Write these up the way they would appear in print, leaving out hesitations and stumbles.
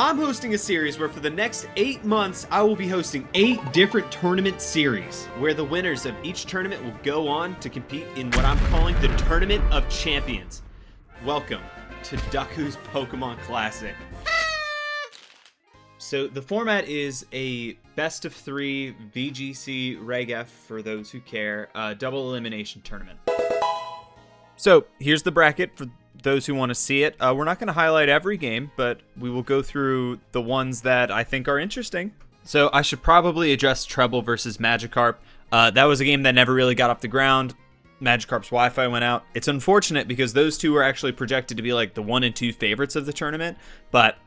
I'm hosting a series where for the next 8 months, I will be hosting 8 different tournament series, where the winners of each tournament will go on to compete in what I'm calling the Tournament of Champions. Welcome to Ducku's Pokemon Classic. So the format is a best of 3 VGC Reg F, for those who care, double elimination tournament. So here's the bracket for those who want to see it. We're not going to highlight every game, but we will go through the ones that I think are interesting. So I should probably address Treble versus Magikarp. That was a game that never really got off the ground. Magikarp's Wi-Fi went out. It's unfortunate because those two were actually projected to be like the 1 and 2 favorites of the tournament, but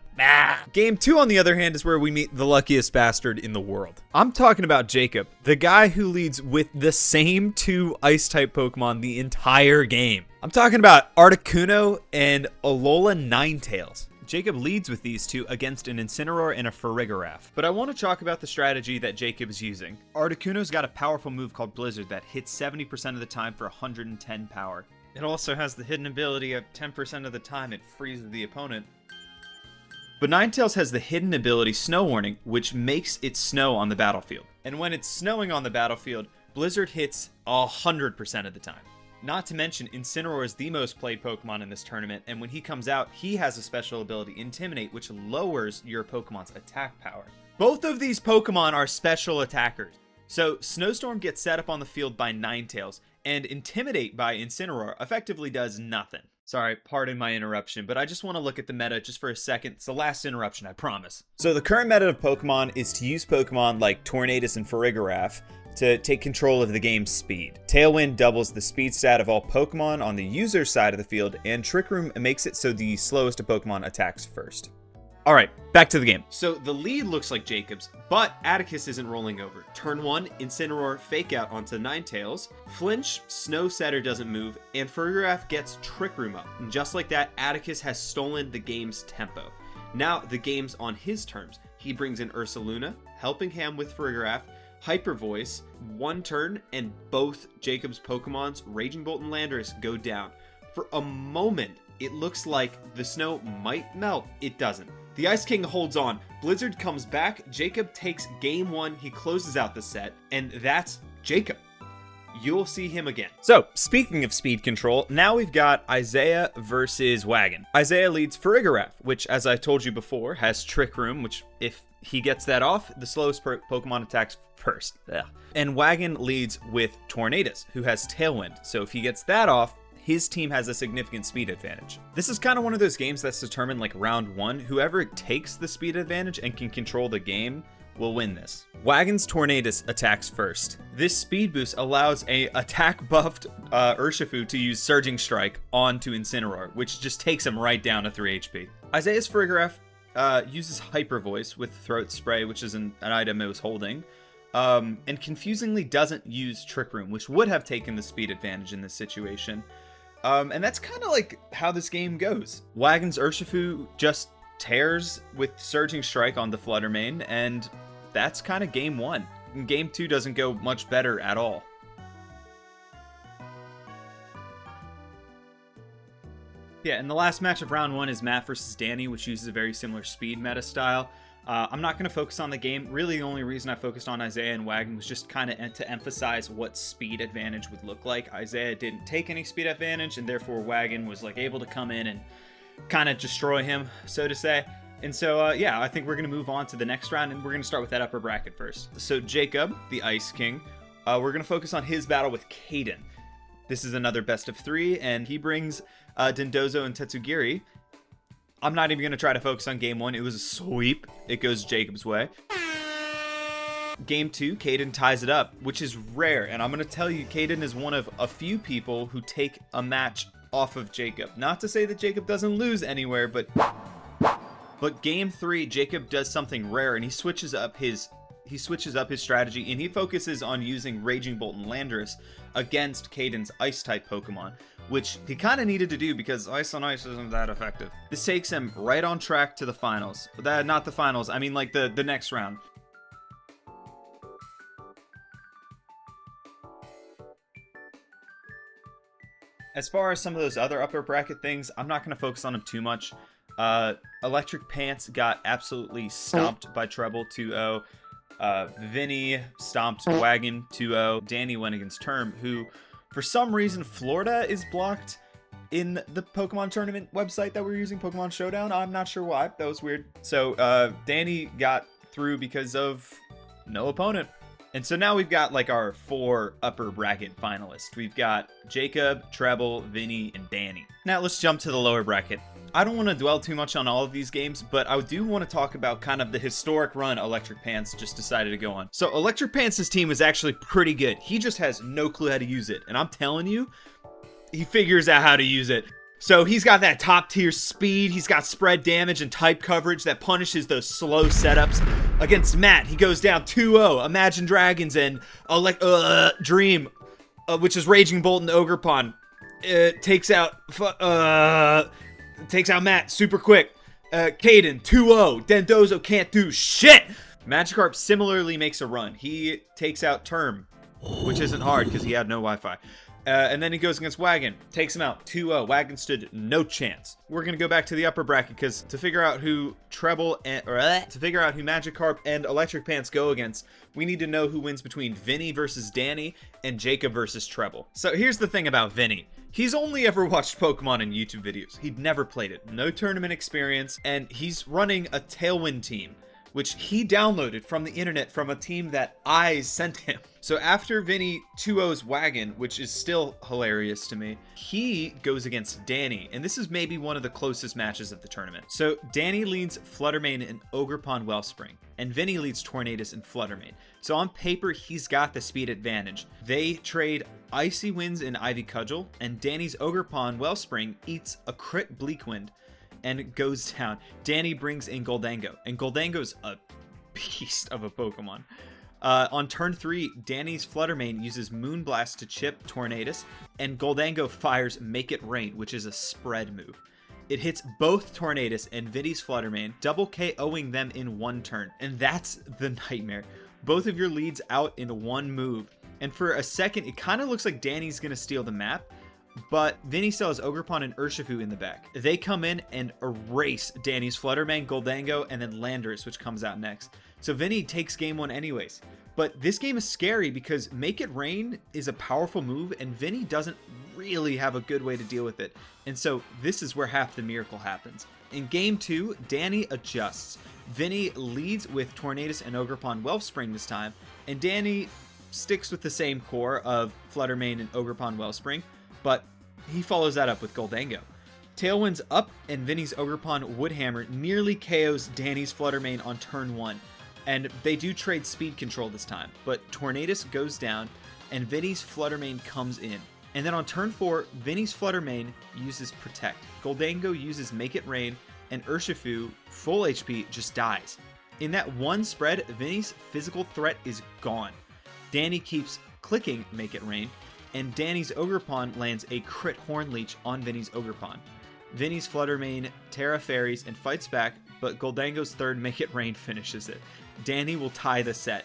Game 2, on the other hand, is where we meet the luckiest bastard in the world. I'm talking about Jacob, the guy who leads with the same 2 Ice-type Pokemon the entire game. I'm talking about Articuno and Alola Ninetales. Jacob leads with these 2 against an Incineroar and a Farigiraf. But I want to talk about the strategy that Jacob's using. Articuno's got a powerful move called Blizzard that hits 70% of the time for 110 power. It also has the hidden ability of 10% of the time it freezes the opponent. But Ninetales has the hidden ability Snow Warning, which makes it snow on the battlefield. And when it's snowing on the battlefield, Blizzard hits 100% of the time. Not to mention, Incineroar is the most played Pokemon in this tournament, and when he comes out, he has a special ability, Intimidate, which lowers your Pokemon's attack power. Both of these Pokemon are special attackers. So Snowstorm gets set up on the field by Ninetales, and Intimidate by Incineroar effectively does nothing. Sorry, pardon my interruption, but I just want to look at the meta just for a second. It's the last interruption, I promise. So the current meta of Pokemon is to use Pokemon like Tornadus and Farigiraf to take control of the game's speed. Tailwind doubles the speed stat of all Pokemon on the user's side of the field, and Trick Room makes it so the slowest of Pokemon attacks first. Alright, back to the game. So the lead looks like Jacob's, but Atticus isn't rolling over. Turn 1, Incineroar Fake Out onto Ninetales. Flinch, Snow Setter doesn't move, and Farigiraf gets Trick Room up. And just like that, Atticus has stolen the game's tempo. Now the game's on his terms. He brings in Ursaluna, helping him with Farigiraf, Hyper Voice, 1 turn, and both Jacob's Pokemon's Raging Bolt and Landorus go down. For a moment, it looks like the snow might melt. It doesn't. The Ice King holds on. Blizzard comes back. Jacob takes game 1. He closes out the set. And that's Jacob. You'll see him again. So, speaking of speed control, now we've got Isaiah versus Wagon. Isaiah leads Farigiraf, which, as I told you before, has Trick Room, which, if he gets that off, the slowest Pokemon attacks first. Ugh. And Wagon leads with Tornadus, who has Tailwind. So if he gets that off, his team has a significant speed advantage. This is kind of one of those games that's determined like round 1. Whoever takes the speed advantage and can control the game will win this. Wagon's Tornadus attacks first. This speed boost allows a attack buffed Urshifu to use Surging Strike onto Incineroar, which just takes him right down to 3 HP. Isaiah's Farigiraf uses Hyper Voice with Throat Spray, which is an item it was holding. And confusingly doesn't use Trick Room, which would have taken the speed advantage in this situation. And that's kind of like how this game goes. Wagon's Urshifu just tears with Surging Strike on the Fluttermane, and that's kind of game 1. And game 2 doesn't go much better at all. Yeah, and the last match of round 1 is Matt versus Danny, which uses a very similar speed meta style. I'm not going to focus on the game. Really, the only reason I focused on Isaiah and Wagon was just kind of to emphasize what speed advantage would look like. Isaiah didn't take any speed advantage, and therefore Wagon was like able to come in and kind of destroy him, so to say. And so, yeah, I think we're going to move on to the next round, and we're going to start with that upper bracket first. So Jacob, the Ice King, we're going to focus on his battle with Caden. This is another best of 3, and he brings Dendozo and Tetsugiri. I'm not even going to try to focus on game 1. It was a sweep. It goes Jacob's way. Game 2, Caden ties it up, which is rare. And I'm going to tell you, Caden is one of a few people who take a match off of Jacob. Not to say that Jacob doesn't lose anywhere, but game 3, Jacob does something rare, and he switches up his strategy, and he focuses on using Raging Bolt and Landorus against Caden's Ice-type Pokemon, which he kind of needed to do because Ice on Ice isn't that effective. This takes him right on track to the finals. Not the finals, I mean like the next round. As far as some of those other upper bracket things, I'm not going to focus on them too much. Electric Pants got absolutely stomped by Treble 2-0. Vinnie stomped Wagon 2-0. Danny went against Term, who, for some reason, Florida is blocked in the Pokemon tournament website that we're using, Pokemon Showdown. I'm not sure why. That was weird. So Danny got through because of no opponent. And so now we've got like our 4 upper bracket finalists. We've got Jacob, Treble, Vinnie, and Danny. Now let's jump to the lower bracket. I don't want to dwell too much on all of these games, but I do want to talk about kind of the historic run Electric Pants just decided to go on. So Electric Pants' team is actually pretty good. He just has no clue how to use it. And I'm telling you, he figures out how to use it. So he's got that top tier speed. He's got spread damage and type coverage that punishes those slow setups. Against Matt, he goes down 2-0. Imagine Dragons and Dream, which is Raging Bolt and Ogerpon. Takes out Matt super quick. Caden 2-0. Dendozo can't do shit. Magikarp similarly makes a run. He takes out Term, which isn't hard because he had no Wi-Fi. And then he goes against Wagon, takes him out 2-0. Wagon stood no chance. We're gonna go back to the upper bracket because to figure out who Magikarp and Electric Pants go against, we need to know who wins between Vinnie versus Danny and Jacob versus Treble. So here's the thing about Vinnie. He's only ever watched Pokemon in YouTube videos. He'd never played it. No tournament experience, and he's running a Tailwind team, which he downloaded from the internet from a team that I sent him. So after Vinnie 2-0's Wagon, which is still hilarious to me, he goes against Danny, and this is maybe one of the closest matches of the tournament. So Danny leads Fluttermane and Ogerpon Wellspring, and Vinnie leads Tornadus and Fluttermane. So on paper, he's got the speed advantage. They trade Icy Winds and Ivy Cudgel, and Danny's Ogerpon Wellspring eats a crit Bleak Wind and goes down. Danny brings in Goldango, and Goldango's a beast of a Pokemon. On turn 3, Danny's Fluttermane uses Moonblast to chip Tornadus, and Goldango fires Make It Rain, which is a spread move. It hits both Tornadus and Vinnie's Fluttermane, double KOing them in one turn, and that's the nightmare. Both of your leads out in one move, and for a second, it kind of looks like Danny's going to steal the map, but Vinnie still has Ogerpon and Urshifu in the back. They come in and erase Danny's Fluttermane, Goldango, and then Landorus, which comes out next. So Vinnie takes game 1 anyways. But this game is scary because Make It Rain is a powerful move, and Vinnie doesn't really have a good way to deal with it. And so this is where half the miracle happens. In game 2, Danny adjusts. Vinnie leads with Tornadus and Ogerpon Wellspring this time, and Danny sticks with the same core of Fluttermane and Ogerpon Wellspring, but he follows that up with Goldango. Tailwind's up, and Vinnie's Ogerpon Woodhammer nearly KOs Danny's Fluttermane on turn 1. And they do trade speed control this time, but Tornadus goes down, and Vinnie's Fluttermane comes in. And then on turn 4, Vinnie's Fluttermane uses Protect. Goldango uses Make It Rain, and Urshifu, full HP, just dies. In that one spread, Vinnie's physical threat is gone. Danny keeps clicking Make It Rain, and Danny's Ogerpon lands a crit Horn Leech on Vinnie's Ogerpon. Vinnie's Fluttermane Terra Fairies and fights back, but Goldango's third Make It Rain finishes it. Danny will tie the set.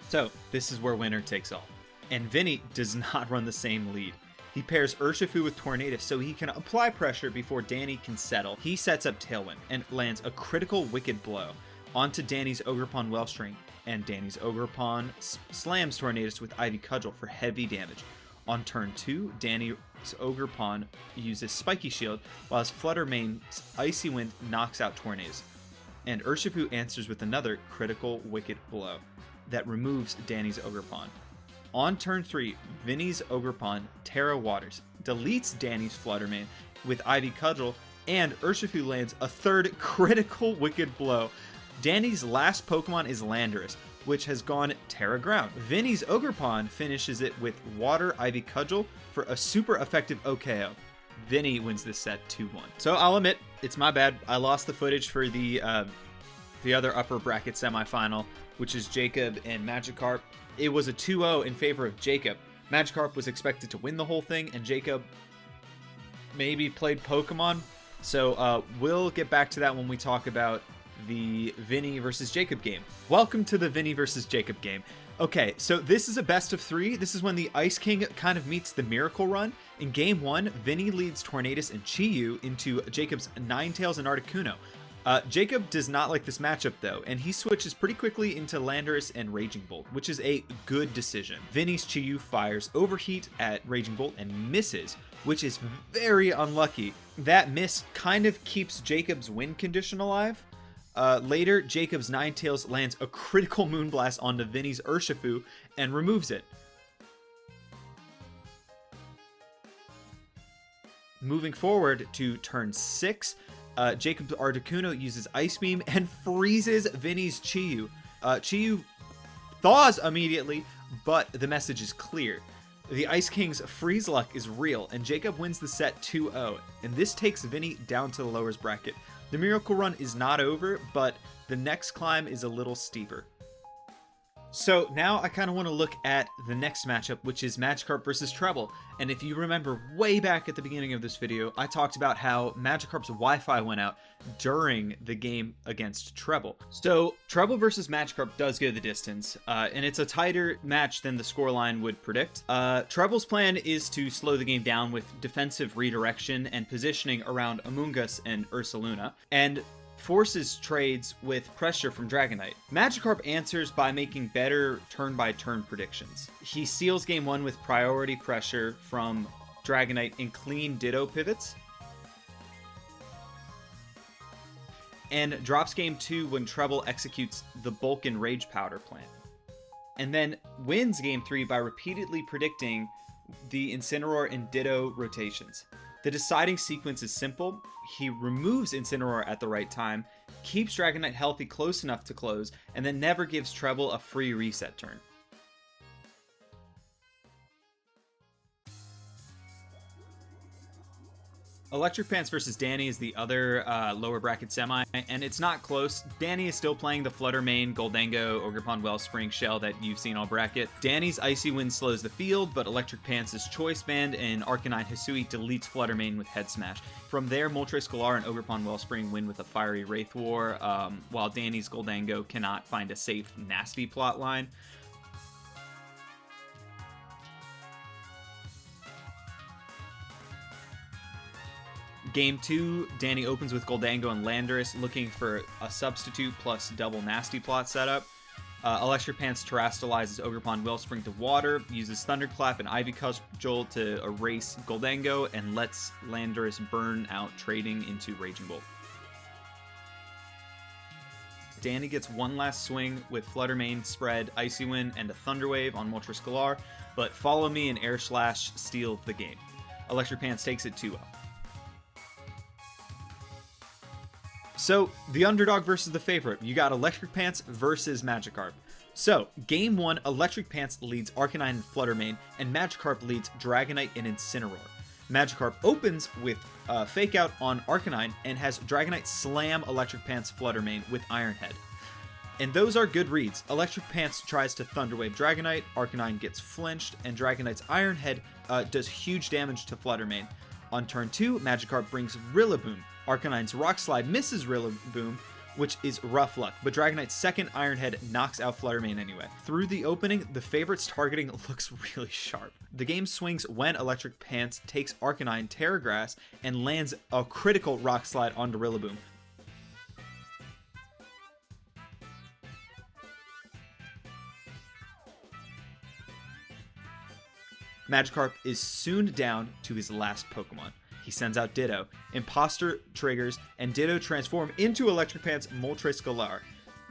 So, this is where winner takes all. And Vinnie does not run the same lead. He pairs Urshifu with Tornadus so he can apply pressure before Danny can settle. He sets up Tailwind and lands a critical Wicked Blow onto Danny's Ogerpon Wellspring, and Danny's Ogerpon slams Tornadus with Ivy Cudgel for heavy damage. On turn 2, Danny's Ogerpon uses Spiky Shield, while his Fluttermane's Icy Wind knocks out Tornadus. And Urshifu answers with another critical Wicked Blow that removes Danny's Ogerpon. On turn 3, Vinnie's Ogerpon Terra Waters deletes Danny's Fluttermane with Ivy Cudgel, and Urshifu lands a third critical Wicked Blow. Danny's last Pokemon is Landorus, which has gone Terra Ground. Vinnie's Ogerpon finishes it with Water Ivy Cudgel for a super effective OKO. Vinnie wins this set 2-1. So I'll admit, it's my bad. I lost the footage for the other upper bracket semifinal, which is Jacob and Magikarp. It was a 2-0 in favor of Jacob. Magikarp was expected to win the whole thing, and Jacob maybe played Pokemon. So we'll get back to that when we talk about the Vinnie versus Jacob game. Welcome to the Vinnie versus Jacob game. Okay, so this is a best of 3. This is when the Ice King kind of meets the Miracle Run. In Game 1, Vinnie leads Tornadus and Chi-Yu into Jacob's Ninetales and Articuno. Jacob does not like this matchup though, and he switches pretty quickly into Landorus and Raging Bolt, which is a good decision. Vinnie's Chi-Yu fires Overheat at Raging Bolt and misses, which is very unlucky. That miss kind of keeps Jacob's win condition alive. Later, Jacob's Ninetales lands a critical Moonblast onto Vinnie's Urshifu and removes it. Moving forward to turn 6, Jacob's Articuno uses Ice Beam and freezes Vinnie's Chi-Yu. Chi-Yu thaws immediately, but the message is clear. The Ice King's freeze luck is real, and Jacob wins the set 2-0, and this takes Vinnie down to the lowers bracket. The Miracle Run is not over, but the next climb is a little steeper. So now I kind of want to look at the next matchup, which is Magikarp versus Treble. And if you remember way back at the beginning of this video, I talked about how Magikarp's Wi-Fi went out during the game against Treble. So Treble versus Magikarp does go the distance, and it's a tighter match than the scoreline would predict. Treble's plan is to slow the game down with defensive redirection and positioning around Amoonguss and Ursaluna, and forces trades with pressure from Dragonite. Magikarp answers by making better turn-by-turn predictions. He seals game 1 with priority pressure from Dragonite and clean Ditto pivots, and drops game 2 when Treble executes the Bulk and Rage Powder plan, and then wins game 3 by repeatedly predicting the Incineroar and Ditto rotations. The deciding sequence is simple. He removes Incineroar at the right time, keeps Dragonite healthy close enough to close, and then never gives Treble a free reset turn. Electric Pants versus Danny is the other lower bracket semi, and it's not close. Danny is still playing the Flutter Mane, Goldango, Ogerpon Wellspring shell that you've seen all bracket. Danny's Icy Wind slows the field, but Electric Pants' Choice Band and Arcanine Hisui deletes Flutter Mane with Head Smash. From there, Moltres Galar and Ogerpon Wellspring win with a Fiery Wraith War, while Danny's Goldango cannot find a safe, nasty plot line. Game 2, Danny opens with Goldango and Landorus, looking for a substitute plus double nasty plot setup. Electric Pants terastallizes Ogerpon Wellspring to water, uses Thunderclap and Ivy Cudgel to erase Goldango, and lets Landorus burn out, trading into Raging Bolt. Danny gets one last swing with Flutter Mane, Spread, Icy Wind, and a Thunder Wave on Moltres Galar, but Follow Me and Air Slash steal the game. Electric Pants takes it 2-0. So, the underdog versus the favorite. You got Electric Pants versus Magikarp. So, game 1, Electric Pants leads Arcanine and Flutter Mane, and Magikarp leads Dragonite and Incineroar. Magikarp opens with Fake Out on Arcanine and has Dragonite slam Electric Pants Flutter Mane with Iron Head. And those are good reads. Electric Pants tries to Thunder Wave Dragonite, Arcanine gets flinched, and Dragonite's Iron Head does huge damage to Flutter Mane. On turn 2, Magikarp brings Rillaboom. Arcanine's Rock Slide misses Rillaboom, which is rough luck, but Dragonite's second Iron Head knocks out Flutter Mane anyway. Through the opening, the favorite's targeting looks really sharp. The game swings when Electric Pants takes Arcanine Terra Grass and lands a critical Rock Slide onto Rillaboom. Magikarp is soon down to his last Pokemon. He sends out Ditto. Imposter triggers, and Ditto transform into Electric Pants Moltres Galar.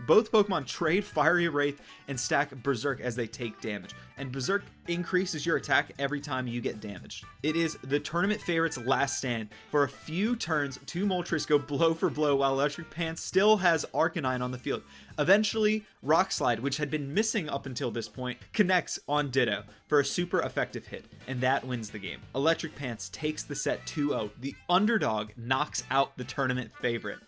Both Pokemon trade Fiery Wraith and stack Berserk as they take damage, and Berserk increases your attack every time you get damaged. It is the tournament favorite's last stand. For a few turns, two Moltres go blow for blow while Electric Pants still has Arcanine on the field. Eventually, Rock Slide, which had been missing up until this point, connects on Ditto for a super effective hit, and that wins the game. Electric Pants takes the set 2-0. The underdog knocks out the tournament favorite.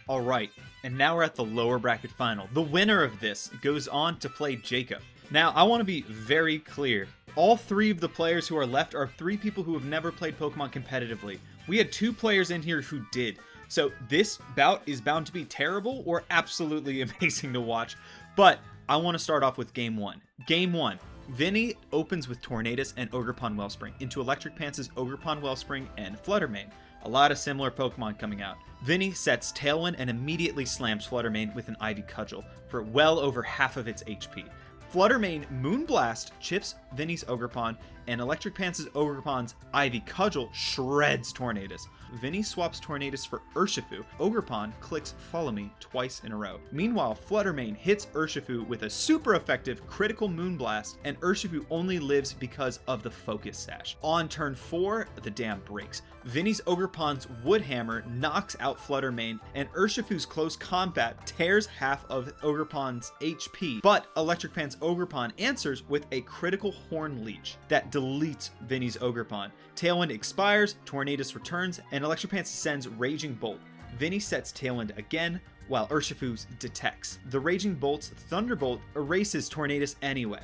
Alright, and now we're at the lower bracket final. The winner of this goes on to play Jacob. Now, I want to be very clear. All three of the players who are left are three people who have never played Pokemon competitively. We had two players in here who did. So this bout is bound to be terrible or absolutely amazing to watch. But I want to start off with game 1. Game 1. Vinnie opens with Tornadus and Ogerpon Wellspring into Electric Pants' Ogerpon Wellspring and Fluttermane. A lot of similar Pokemon coming out. Vinnie sets Tailwind and immediately slams Fluttermane with an Ivy Cudgel for well over half of its HP. Fluttermane Moonblast chips Vinnie's Ogerpon, and Electric Pants' Ogerpon's Ivy Cudgel shreds Tornadus. Vinnie swaps Tornadus for Urshifu. Ogerpon clicks Follow Me twice in a row. Meanwhile, Fluttermane hits Urshifu with a super effective critical Moonblast, and Urshifu only lives because of the Focus Sash. On turn 4, the dam breaks. Vinnie's Ogerpon's Woodhammer knocks out Fluttermane, and Urshifu's Close Combat tears half of Ogerpon's HP, but Electric Pants Ogerpon answers with a critical Horn Leech that deletes Vinnie's Ogerpon. Tailwind expires, Tornadus returns, and Electric Pants sends Raging Bolt. Vinnie sets Tailwind again, while Urshifu's detects. The Raging Bolt's Thunderbolt erases Tornadus anyway.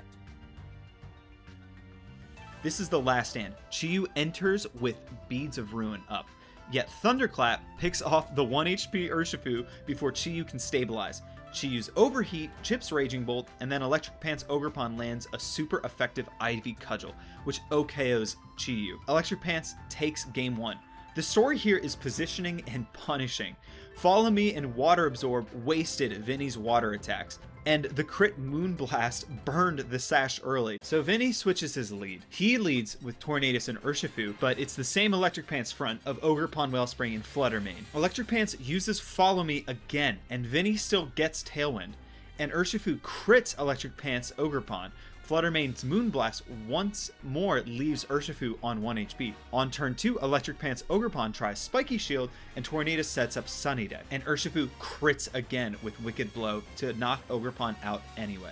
This is the last stand. Chi-Yu enters with Beads of Ruin up. Yet Thunderclap picks off the 1 HP Urshifu before Chi-Yu can stabilize. Chi-Yu's Overheat chips Raging Bolt, and then Electric Pants Ogerpon lands a super effective Ivy Cudgel, which OKOs Chi-Yu. Electric Pants takes game 1. The story here is positioning and punishing. Follow Me and Water Absorb wasted Vinnie's water attacks, and the crit Moonblast burned the Sash early, so Vinnie switches his lead. He leads with Tornadus and Urshifu, but it's the same Electric Pants front of Ogerpon Wellspring and Fluttermane. Electric Pants uses Follow Me again, and Vinnie still gets Tailwind, and Urshifu crits Electric Pants Ogerpon. Fluttermane's Moonblast once more leaves Urshifu on 1 HP. On turn 2, Electric Pants Ogerpon tries Spiky Shield, and Tornadus sets up Sunny Day, and Urshifu crits again with Wicked Blow to knock Ogerpon out anyway.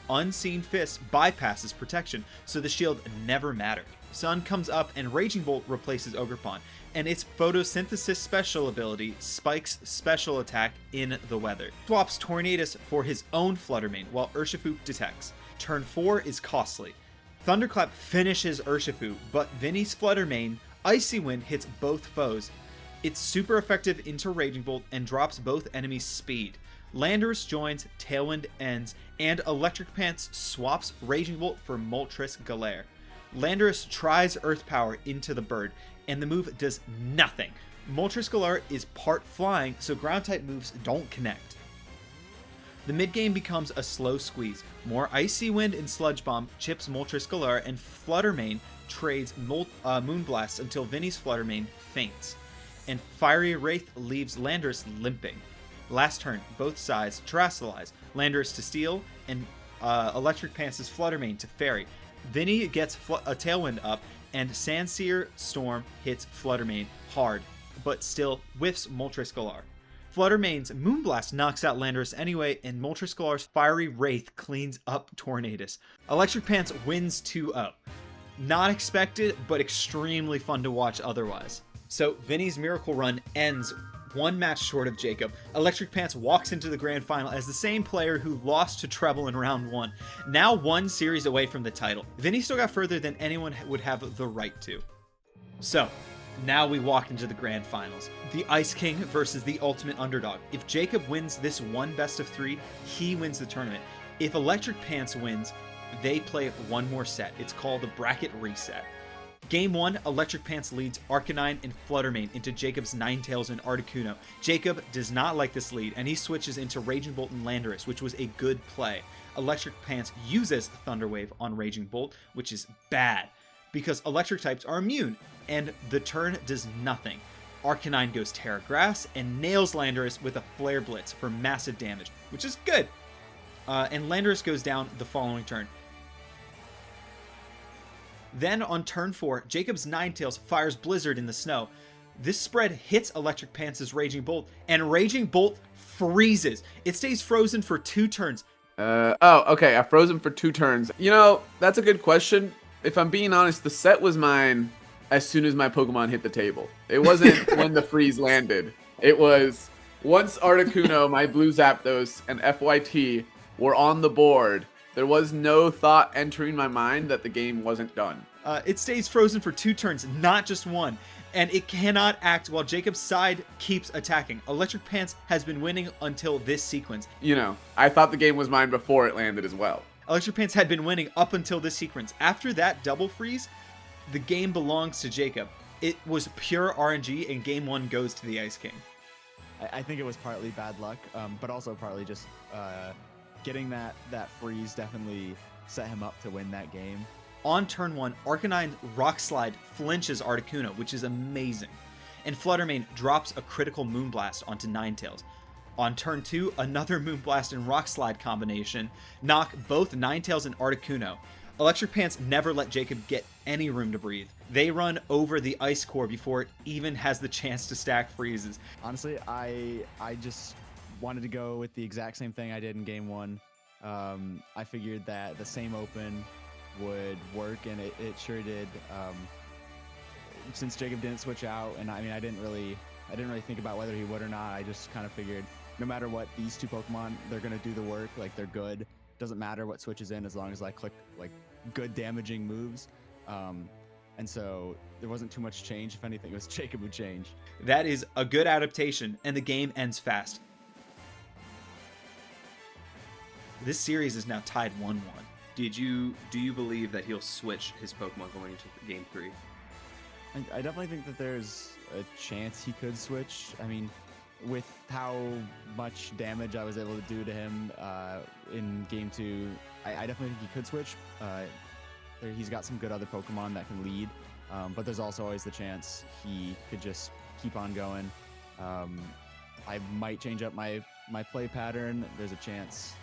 Unseen Fist bypasses protection, so the shield never mattered. Sun comes up and Raging Bolt replaces Ogerpon, and its Photosynthesis special ability spikes special attack in the weather. Swaps Tornadus for his own Fluttermane, while Urshifu detects. Turn 4 is costly. Thunderclap finishes Urshifu, but Vinnie's Fluttermane, Icy Wind hits both foes. It's super effective into Raging Bolt and drops both enemies' speed. Landorus joins, Tailwind ends, and Electric Pants swaps Raging Bolt for Moltres Galare. Landorus tries Earth Power into the bird, and the move does nothing. Moltres Galare is part flying, so ground-type moves don't connect. The mid-game becomes a slow squeeze. More Icy Wind and Sludge Bomb chips Moltres Galare, and Fluttermane trades Moonblast until Vinnie's Fluttermane faints. And Fiery Wraith leaves Landorus limping. Last turn, both sides terrestrialize. Landorus to Steel, and Electric Pants' Fluttermane to Fairy. Vinnie gets a Tailwind up, and Sandsear Storm hits Fluttermane hard, but still whiffs Moltres Galare. Fluttermane's Moonblast knocks out Landorus anyway, and Moltres Galare's Fiery Wraith cleans up Tornadus. Electric Pants wins 2-0. Not expected, but extremely fun to watch otherwise. So Vinnie's Miracle Run ends one match short of Jacob. Electric Pants walks into the grand final as the same player who lost to Treble in round 1, now 1 series away from the title. Vinnie still got further than anyone would have the right to. So, now we walk into the grand finals. The Ice King versus the ultimate underdog. If Jacob wins this one best of 3, he wins the tournament. If Electric Pants wins, they play one more set. It's called the Bracket Reset. Game 1, Electric Pants leads Arcanine and Fluttermane into Jacob's Ninetales and Articuno. Jacob does not like this lead, and he switches into Raging Bolt and Landorus, which was a good play. Electric Pants uses Thunder Wave on Raging Bolt, which is bad, because electric types are immune, and the turn does nothing. Arcanine goes Terra Grass and nails Landorus with a Flare Blitz for massive damage, which is good. And Landorus goes down the following turn. Then on turn 4, Jacob's Ninetales fires Blizzard in the snow. This spread hits Electric Pants' Raging Bolt, and Raging Bolt freezes. It stays frozen for 2 turns. Okay, I froze him for 2 turns. You know, that's a good question. If I'm being honest, the set was mine as soon as my Pokemon hit the table. It wasn't when the freeze landed. It was once Articuno, my Blue Zapdos, and FYT were on the board. There was no thought entering my mind that the game wasn't done. It stays frozen for 2 turns, not just 1. and it cannot act while Jacob's side keeps attacking. Electric Pants has been winning until this sequence. You know, I thought the game was mine before it landed as well. Electric Pants had been winning up until this sequence. After that double freeze, the game belongs to Jacob. It was pure RNG, and game 1 goes to the Ice King. I think it was partly bad luck, but also partly just getting that freeze definitely set him up to win that game. On turn 1, Arcanine Rock Slide flinches Articuno, which is amazing. And Fluttermane drops a critical Moonblast onto Ninetales. On turn 2, another Moonblast and Rock Slide combination knock both Ninetales and Articuno. Electric Pants never let Jacob get any room to breathe. They run over the Ice Core before it even has the chance to stack freezes. Honestly, I just wanted to go with the exact same thing I did in game 1. I figured that the same open would work, and it sure did. Since Jacob didn't switch out, and I mean I didn't really think about whether he would or not. I just kind of figured no matter what, these two Pokemon, they're gonna do the work. Like, they're good. Doesn't matter what switches in as long as I click like good damaging moves. And so there wasn't too much change. If anything, it was Jacob who changed. That is a good adaptation, and the game ends fast. This series is now tied 1-1. Do you believe that he'll switch his Pokemon going into game 3? I definitely think that there's a chance he could switch. I mean, with how much damage I was able to do to him in game 2, I definitely think he could switch. He's got some good other Pokemon that can lead, but there's also always the chance he could just keep on going. I might change up my play pattern. There's a chance.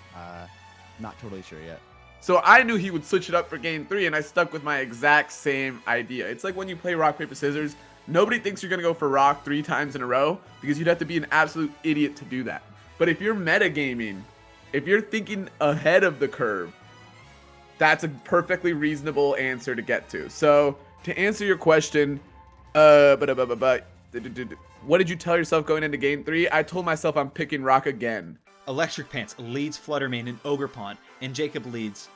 Not totally sure yet. So I knew he would switch it up for game 3, and I stuck with my exact same idea. It's like when you play rock, paper, scissors. Nobody thinks you're going to go for rock 3 times in a row because you'd have to be an absolute idiot to do that. But if you're metagaming, if you're thinking ahead of the curve, that's a perfectly reasonable answer to get to. So to answer your question, what did you tell yourself going into game 3? I told myself I'm picking rock again. Electric Pants leads Fluttermane and Ogerpon, and Jacob leads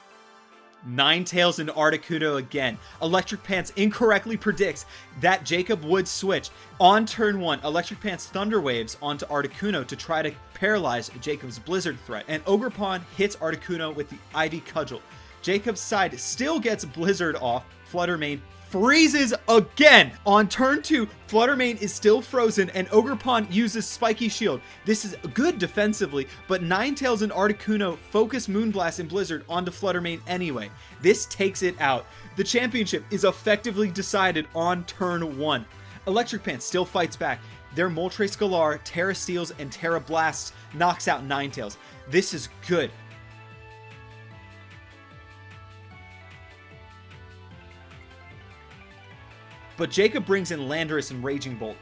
Ninetales and Articuno again. Electric Pants incorrectly predicts that Jacob would switch. On turn 1, Electric Pants Thunder Waves onto Articuno to try to paralyze Jacob's Blizzard threat, and Ogerpon hits Articuno with the Ivy Cudgel. Jacob's side still gets Blizzard off. Fluttermane freezes again. On turn 2, Fluttermane is still frozen, and Ogerpon uses Spiky Shield. This is good defensively, but Ninetales and Articuno focus Moonblast and Blizzard onto Fluttermane anyway. This takes it out. The championship is effectively decided on turn 1. Electric Pants still fights back. Their Moltres Galar, Terra Steels, and Terra Blasts knocks out Ninetales. This is good. But Jacob brings in Landorus and Raging Bolt.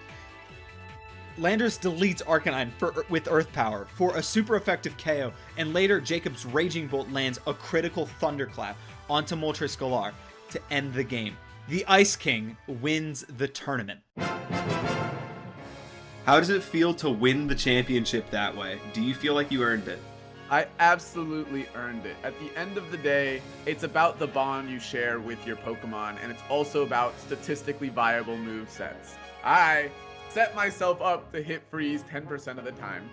Landorus deletes Arcanine with Earth Power for a super effective KO, and later Jacob's Raging Bolt lands a critical Thunderclap onto Moltres Galar to end the game. The Ice King wins the tournament. How does it feel to win the championship that way? Do you feel like you earned it? I absolutely earned it. At the end of the day, it's about the bond you share with your Pokemon, and it's also about statistically viable move sets. I set myself up to hit freeze 10% of the time,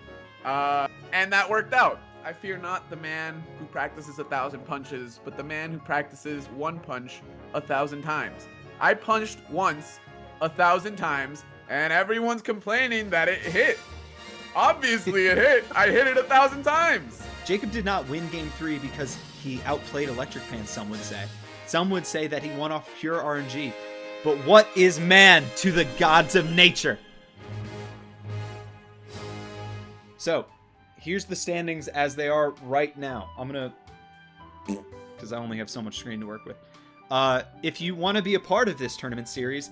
and that worked out. I fear not the man who practices 1,000 punches, but the man who practices one punch 1,000 times. I punched once 1,000 times, and everyone's complaining that it hit. Obviously it hit. I hit it 1,000 times. Jacob did not win game 3 because he outplayed Electric Pants, some would say. Some would say that he won off pure RNG. But what is man to the gods of nature? So, here's the standings as they are right now. I'm gonna, because I only have so much screen to work with. If you want to be a part of this tournament series,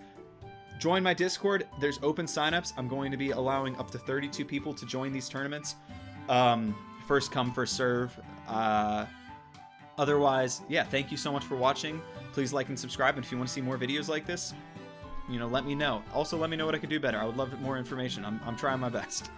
join my Discord. There's open signups. I'm going to be allowing up to 32 people to join these tournaments. First come, first serve. Otherwise, yeah, thank you so much for watching. Please like and subscribe. And if you want to see more videos like this, let me know. Also, let me know what I could do better. I would love more information. I'm trying my best.